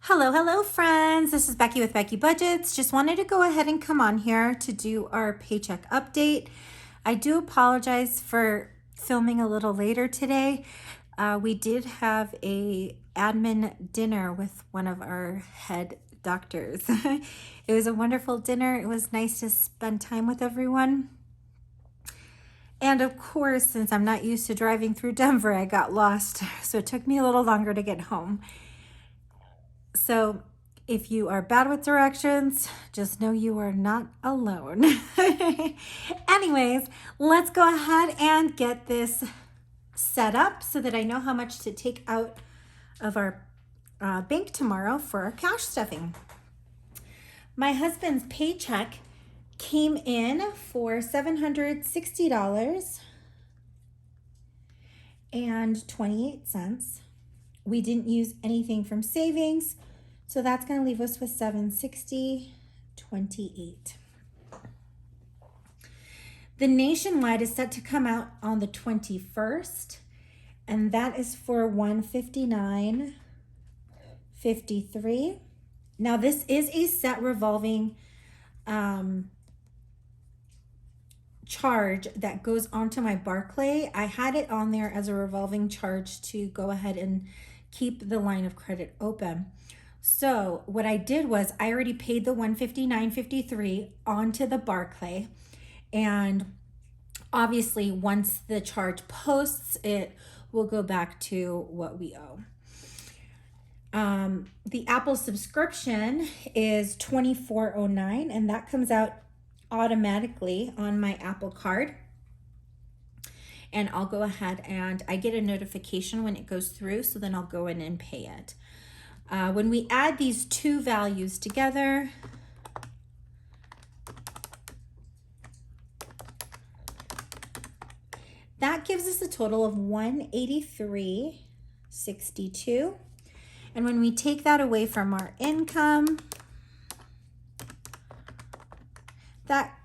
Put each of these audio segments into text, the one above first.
Hello, friends. This is Becky with Becky Budgets. Just wanted to go ahead and come on here to do our paycheck update. I do apologize for filming a little later today. We did have a admin dinner with one of our head doctors. It was a wonderful dinner. It was nice to spend time with everyone. And of course, since I'm not used to driving through Denver, I got lost. So it took me a little longer to get home. So if you are bad with directions, just know you are not alone. Anyways, let's go ahead and get this set up so that I know how much to take out of our bank tomorrow for our cash stuffing. My husband's paycheck came in for $760.28. We didn't use anything from savings, so that's going to leave us with $760.28. The nationwide is set to come out on the 21st, and that is for $159.53. Now this is a set revolving charge that goes onto my Barclay. I had it on there as a revolving charge to go ahead and keep the line of credit open. So what I did was I already paid the $159.53 onto the Barclay, and obviously once the charge posts, it will go back to what we owe. The Apple subscription is $24.09, and that comes out automatically on my Apple card. And I'll go ahead and I get a notification when it goes through, so then I'll go in and pay it. When we add these two values together, that gives us a total of $183.62. And when we take that away from our income, that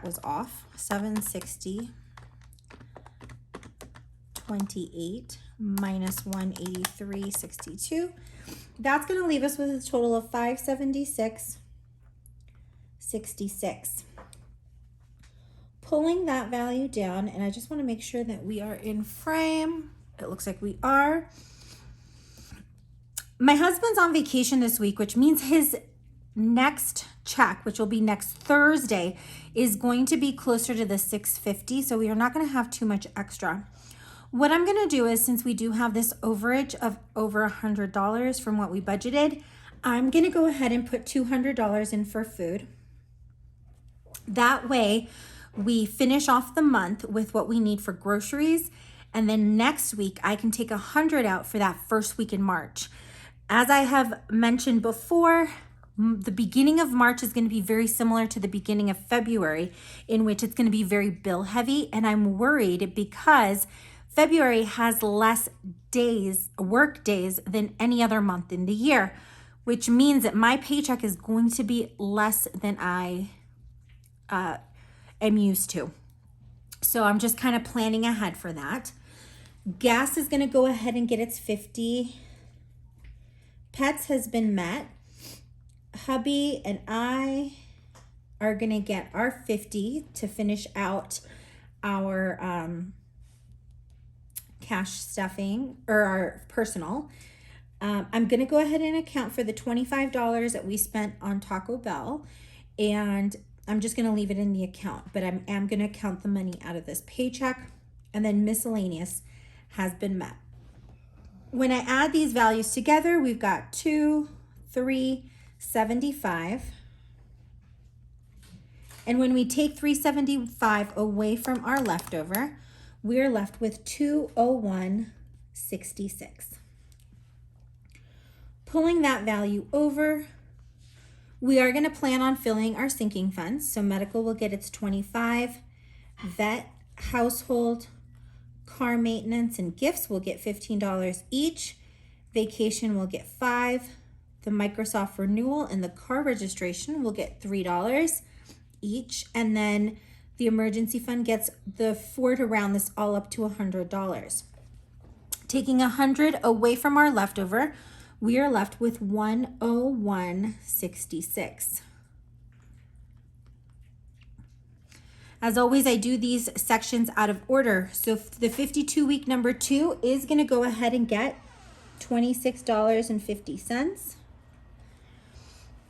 was off. $760.28 minus $183.62. That's going to leave us with a total of $576.66. Pulling that value down, and I just want to make sure that we are in frame. It looks like we are. My husband's on vacation this week, which means his next check, which will be next Thursday, is going to be closer to the $650. So we are not going to have too much extra. What I'm going to do is, since we do have this overage of over $100 from what we budgeted, I'm going to go ahead and put $200 in for food. That way we finish off the month with what we need for groceries. And then next week I can take $100 out for that first week in March. As I have mentioned before, the beginning of March is going to be very similar to the beginning of February, in which it's going to be very bill heavy. And I'm worried because February has less days, work days, than any other month in the year, which means that my paycheck is going to be less than I am used to. So I'm just kind of planning ahead for that. Gas is going to go ahead and get its $50. Pets has been met. Hubby and I are going to get our $50 to finish out our cash stuffing, or our personal. I'm going to go ahead and account for the $25 that we spent on Taco Bell, and I'm just going to leave it in the account, but I am going to count the money out of this paycheck. And then miscellaneous has been met. When I add these values together, we've got $375. And when we take $375 away from our leftover, we're left with $201.66. Pulling that value over, we are going to plan on filling our sinking funds. So medical will get its $25, vet, household, car maintenance, and gifts will get $15 each. Vacation will get $5. The Microsoft renewal and the car registration will get $3 each. And then the emergency fund gets the $4 to round this all up to $100. Taking $100 away from our leftover, we are left with 101.66. As always, I do these sections out of order. So the 52-week number 2 is going to go ahead and get $26.50.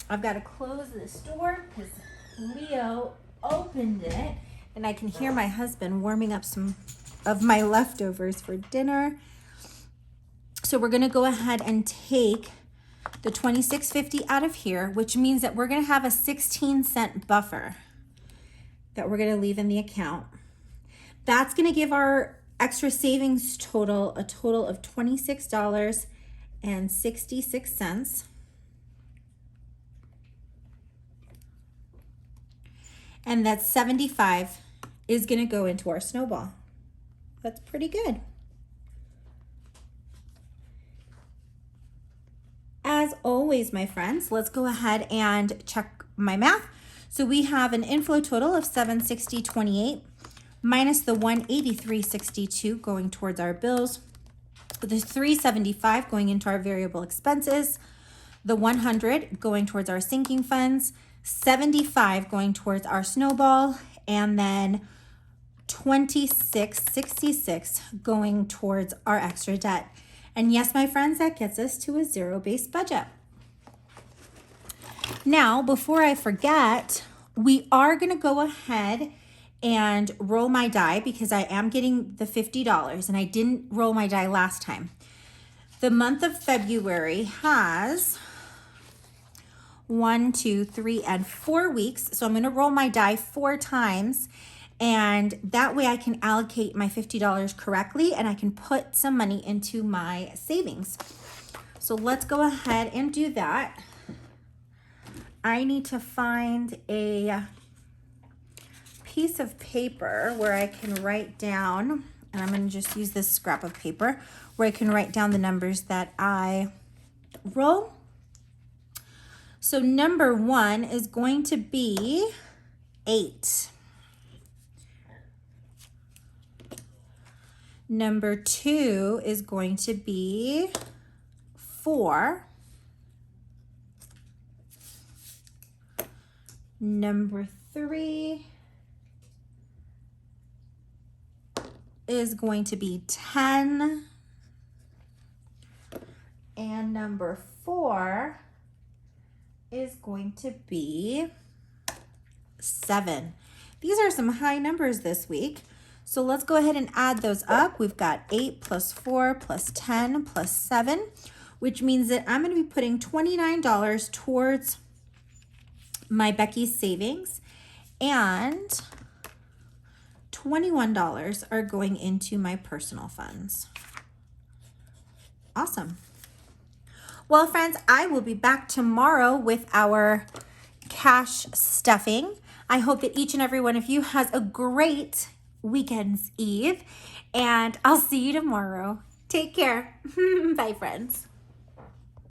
I've got to close this door because Leo opened it, and I can hear my husband warming up some of my leftovers for dinner. So we're going to go ahead and take the $26.50 out of here, which means that we're going to have a 16-cent buffer that we're going to leave in the account. That's going to give our extra savings total a total of $26.66. And that 75 is going to go into our Snowball. That's pretty good. As always, my friends, let's go ahead and check my math. So we have an inflow total of $760.28 minus the $183.62 going towards our bills, the $375 going into our variable expenses, the $100 going towards our sinking funds, $75 going towards our Snowball, and then $26.66 going towards our extra debt. And yes, my friends, that gets us to a zero-based budget. Now, before I forget, we are going to go ahead and roll my die because I am getting the $50 and I didn't roll my die last time. The month of February has 1, 2, 3, and 4 weeks. So I'm going to roll my die 4 times, and that way I can allocate my $50 correctly and I can put some money into my savings. So let's go ahead and do that. I need to find a piece of paper where I can write down, and I'm going to just use this scrap of paper where I can write down the numbers that I roll. So number 1 is going to be 8. Number 2 is going to be 4. Number 3 is going to be 10. And number 4 is going to be 7. These are some high numbers this week. So let's go ahead and add those up. We've got 8 plus 4 plus 10 plus 7, which means that I'm going to be putting $29 towards my Becky's savings, and $21 are going into my personal funds. Awesome. Well, friends, I will be back tomorrow with our cash stuffing. I hope that each and every one of you has a great weekend's eve, and I'll see you tomorrow. Take care. Bye, friends.